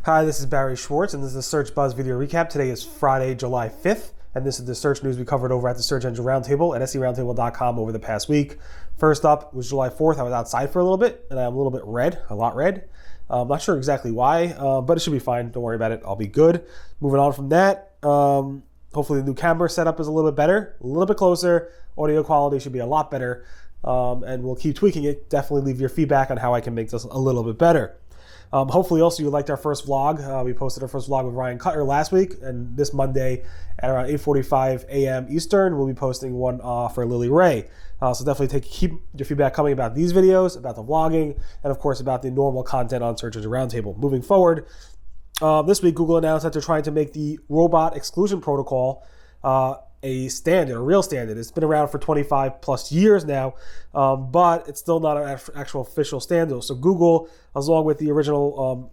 Hi, this is Barry Schwartz, and this is the Search Buzz video recap. Today is Friday, July 5th, and this is the search news we covered over at the Search Engine Roundtable at seroundtable.com over the past week. First up was July 4th. I was outside for a little bit, and I'm a little bit red, a lot red. I'm not sure exactly why, but it should be fine. Don't worry about it. I'll be good. Moving on from that, hopefully the new camera setup is a little bit better, a little bit closer. Audio quality should be a lot better, and we'll keep tweaking it. Definitely leave your feedback on how I can make this a little bit better. Hopefully also you liked our first vlog. We posted our first vlog with Ryan Cutler last week, and this Monday at around 8:45 a.m. Eastern, we'll be posting one for Lily Ray. So definitely keep your feedback coming about these videos, about the vlogging, and of course about the normal content on Search Engine Roundtable. Moving forward, this week Google announced that they're trying to make the robot exclusion protocol a standard, a real standard. It's been around for 25 plus years now, but it's still not an actual official standard. So Google, along with the original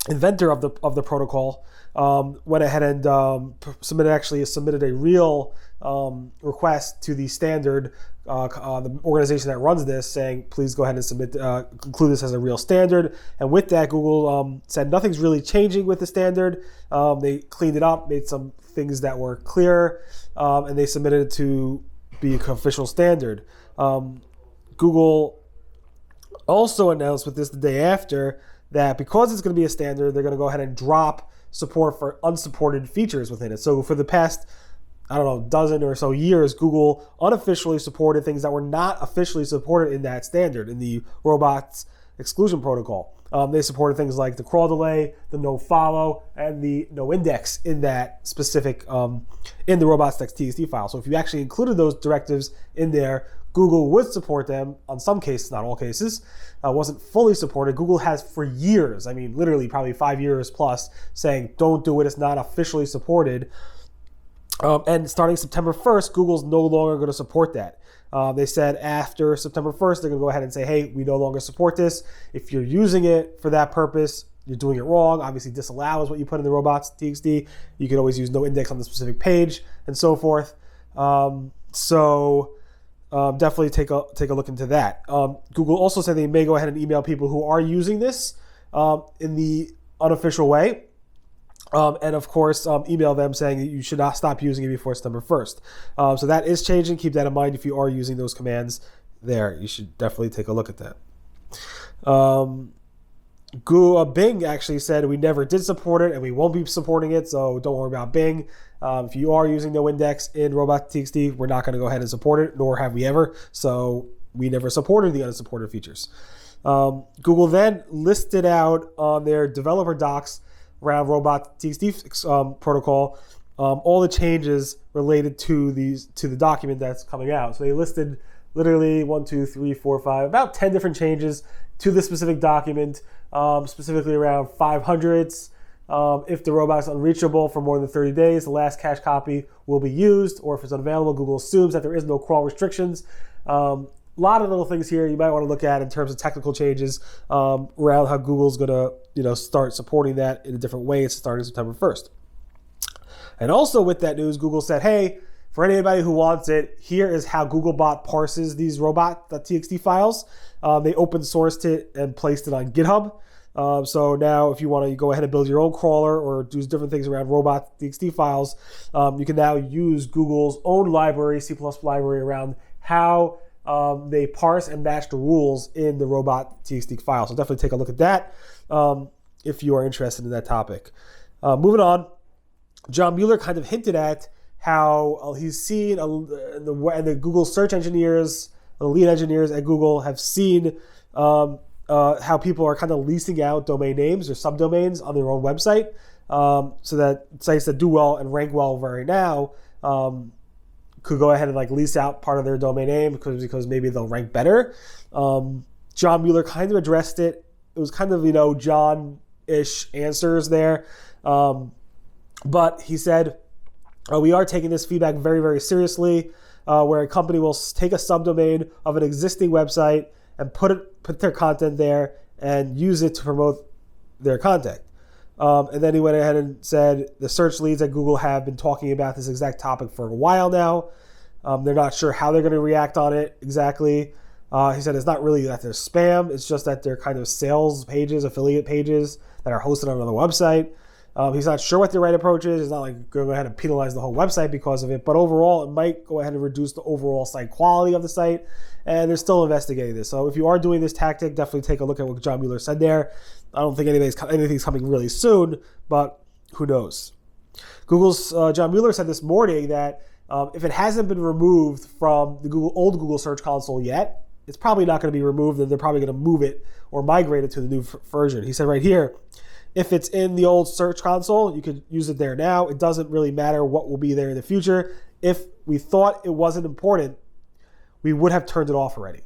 inventor of the protocol, went ahead and submitted a real request to the standard, the organization that runs this, saying please go ahead and include this as a real standard. And with that, Google said nothing's really changing with the standard. They cleaned it up, made some things that were clear, and they submitted it to be an official standard. Google also announced with this the day after that because it's going to be a standard, they're going to go ahead and drop support for unsupported features within it. So for the past, dozen or so years, Google unofficially supported things that were not officially supported in that standard, in the robots exclusion protocol. They supported things like the crawl delay, the no follow, and the no index in that specific, in the Robots.txt file. So if you actually included those directives in there, Google would support them on some cases, not all cases. Wasn't fully supported. Google has for years, literally probably 5 years plus, saying don't do it, it's not officially supported. And starting September 1st, Google's no longer going to support that. They said after September 1st, they're going to go ahead and say, hey, we no longer support this. If you're using it for that purpose, you're doing it wrong. Obviously, disallow is what you put in the robots.txt. You can always use no index on the specific page and so forth. Definitely take a look into that. Google also said they may go ahead and email people who are using this in the unofficial way. And of course, email them saying that you should not stop using it before September 1st. So that is changing. Keep that in mind if you are using those commands there. You should definitely take a look at that. Bing actually said we never did support it and we won't be supporting it, so don't worry about Bing. If you are using no index in Robots.txt, we're not going to go ahead and support it, nor have we ever. So we never supported the unsupported features. Google then listed out on their developer docs around Robots.txt protocol, all the changes related to the document that's coming out. So they listed literally 1, 2, 3, 4, 5, about 10 different changes to the specific document, specifically around 500s. If the robot's unreachable for more than 30 days, the last cache copy will be used, or if it's unavailable, Google assumes that there is no crawl restrictions. A lot of little things here you might want to look at in terms of technical changes around how Google's going to start supporting that in a different way. It's starting September 1st. And also with that news, Google said, hey, for anybody who wants it, here is how Googlebot parses these robot.txt files. They open sourced it and placed it on GitHub. So now if you want to go ahead and build your own crawler or do different things around robot.txt files, you can now use Google's own library, C++ library, around how they parse and match the rules in the robot.txt file. So definitely take a look at that if you are interested in that topic. Moving on, John Mueller kind of hinted at how he's seen, and the Google search engineers, the lead engineers at Google have seen how people are kind of leasing out domain names or subdomains on their own website, so that sites that do well and rank well right now could go ahead and lease out part of their domain name because maybe they'll rank better. John Mueller kind of addressed it. It was kind of, John-ish answers there. But he said, we are taking this feedback very, very seriously, where a company will take a subdomain of an existing website and put their content there and use it to promote their content. And then he went ahead and said the search leads at Google have been talking about this exact topic for a while now. They're not sure how they're going to react on it exactly. He said it's not really that they're spam. It's just that they're kind of sales pages, affiliate pages that are hosted on another website. He's not sure what the right approach is. It's not like go ahead and penalize the whole website because of it. But overall, it might go ahead and reduce the overall site quality of the site. And they're still investigating this. So if you are doing this tactic, definitely take a look at what John Mueller said there. I don't think anything's coming really soon, but who knows? Google's John Mueller said this morning that if it hasn't been removed from the old Google Search Console yet, it's probably not going to be removed, and they're probably going to move it or migrate it to the new version. He said right here, if it's in the old Search Console, you could use it there now. It doesn't really matter what will be there in the future. If we thought it wasn't important, we would have turned it off already.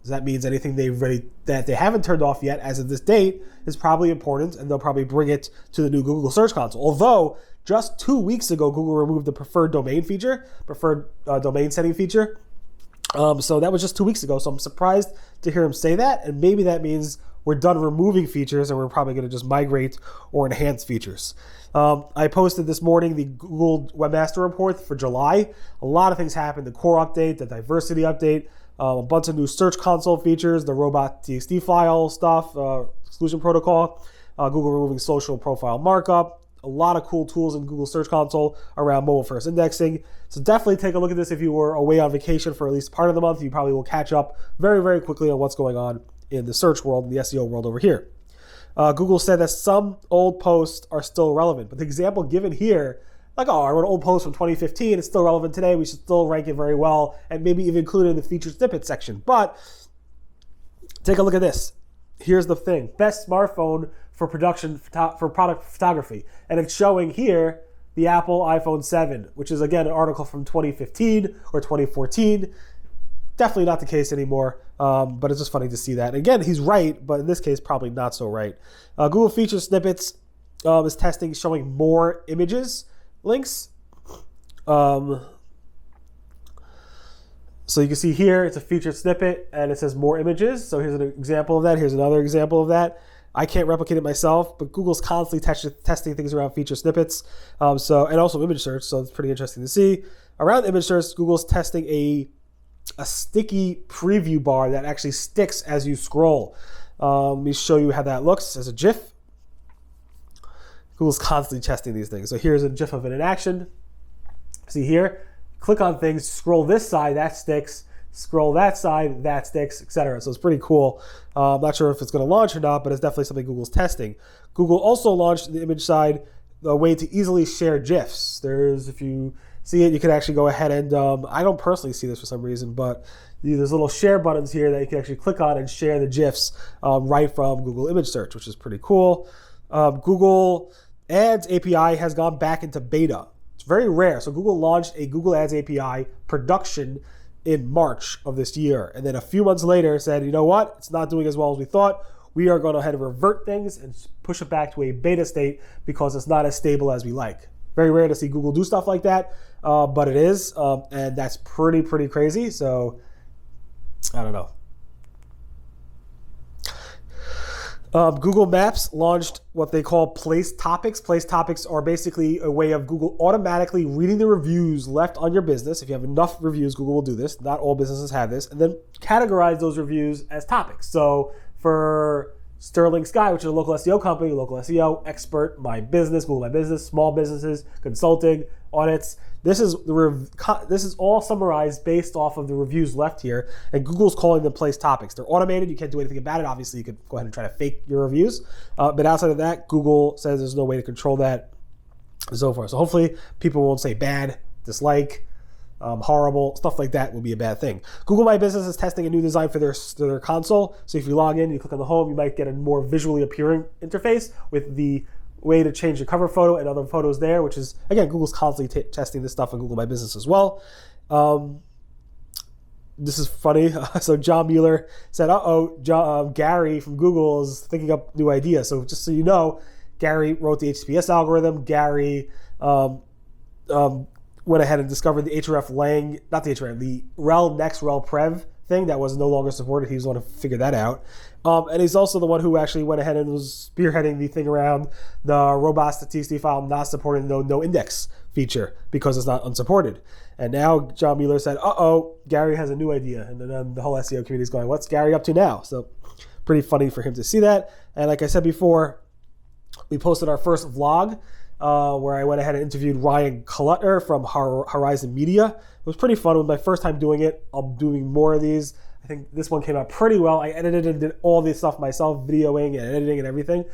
So that means anything that they haven't turned off yet as of this date is probably important, and they'll probably bring it to the new Google Search Console. Although just 2 weeks ago, Google removed the preferred domain setting feature. So that was just 2 weeks ago. So I'm surprised to hear him say that, and maybe that means we're done removing features and we're probably going to just migrate or enhance features. I posted this morning the Google Webmaster Report for July. A lot of things happened. The core update, the diversity update, a bunch of new Search Console features, the Robots.txt file stuff, exclusion protocol, Google removing social profile markup, a lot of cool tools in Google Search Console around mobile first indexing. So definitely take a look at this if you were away on vacation for at least part of the month. You probably will catch up very, very quickly on what's going on in the search world, in the SEO world over here. Google said that some old posts are still relevant, but the example given here, like, I wrote an old post from 2015, it's still relevant today, we should still rank it very well, and maybe even include it in the featured snippet section. But take a look at this. Here's the thing: best smartphone for product photography, and it's showing here the Apple iPhone 7, which is again an article from 2015 or 2014. Definitely not the case anymore, but it's just funny to see that. And again, he's right, but in this case, probably not so right. Google Feature Snippets is testing showing more images links. So you can see here, it's a featured snippet, and it says more images. So here's an example of that. Here's another example of that. I can't replicate it myself, but Google's constantly testing things around feature snippets, and also image search, so it's pretty interesting to see. Around image search, Google's testing a sticky preview bar that actually sticks as you scroll. Let me show you how that looks as a GIF. Google's constantly testing these things. So here's a GIF of it in action. See here, click on things, scroll this side, that sticks, scroll that side, that sticks, etc. So it's pretty cool. I'm not sure if it's going to launch or not, but it's definitely something Google's testing. Google also launched the image side a way to easily share GIFs. If you see it, you can actually go ahead and, I don't personally see this for some reason, but there's little share buttons here that you can actually click on and share the GIFs right from Google Image Search, which is pretty cool. Google Ads API has gone back into beta. It's very rare. So Google launched a Google Ads API production in March of this year. And then a few months later said, you know what? It's not doing as well as we thought. We are going to head and revert things and push it back to a beta state because it's not as stable as we like. Very rare to see Google do stuff like that, but it is. And that's pretty crazy. So I don't know. Google Maps launched what they call Place Topics. Place Topics are basically a way of Google automatically reading the reviews left on your business. If you have enough reviews, Google will do this. Not all businesses have this. And then categorize those reviews as topics. So for Sterling Sky, which is a local SEO company, local SEO, expert, my business, Google My Business, small businesses, consulting, audits. This is all summarized based off of the reviews left here, and Google's calling them place topics. They're automated. You can't do anything about it. Obviously, you could go ahead and try to fake your reviews, but outside of that, Google says there's no way to control that and so forth. So hopefully people won't say bad, dislike, horrible, stuff like that will be a bad thing. Google My Business is testing a new design for their console. So if you log in, you click on the home, you might get a more visually appealing interface with the way to change your cover photo and other photos there, which is, again, Google's constantly testing this stuff on Google My Business as well. This is funny. So John Mueller said, Gary from Google is thinking up new ideas. So just so you know, Gary wrote the HTTPS algorithm. Gary went ahead and discovered the rel next rel prev thing that was no longer supported. He was the one who figured that out. And he's also the one who actually went ahead and was spearheading the thing around the Robots.txt file not supporting the no index feature because it's not unsupported. And now John Mueller said, Gary has a new idea. And then the whole SEO community is going, what's Gary up to now? So pretty funny for him to see that. And like I said before, we posted our first vlog where I went ahead and interviewed Ryan Klutner from Horizon Media. It was pretty fun. It was my first time doing it. I'm doing more of these. I think this one came out pretty well. I edited and did all this stuff myself, videoing and editing and everything.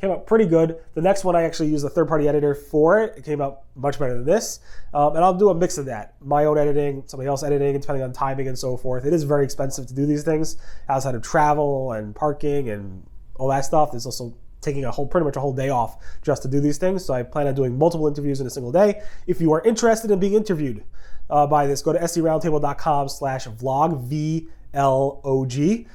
Came out pretty good. The next one I actually used a third-party editor for it. It came out much better than this. And I'll do a mix of that. My own editing, somebody else editing, depending on timing and so forth. It is very expensive to do these things outside of travel and parking and all that stuff. There's also taking pretty much a whole day off just to do these things. So I plan on doing multiple interviews in a single day. If you are interested in being interviewed by this, go to seroundtable.com/vlog, VLOG.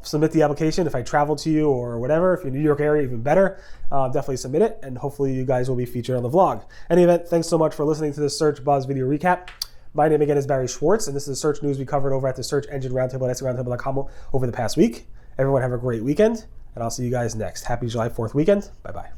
Submit the application. If I travel to you or whatever, if you're in the New York area, even better, definitely submit it. And hopefully you guys will be featured on the vlog. In any event, thanks so much for listening to this Search Buzz video recap. My name again is Barry Schwartz, and this is the search news we covered over at the Search Engine Roundtable at SEOroundtable.com over the past week. Everyone have a great weekend, and I'll see you guys next. Happy July 4th weekend. Bye-bye.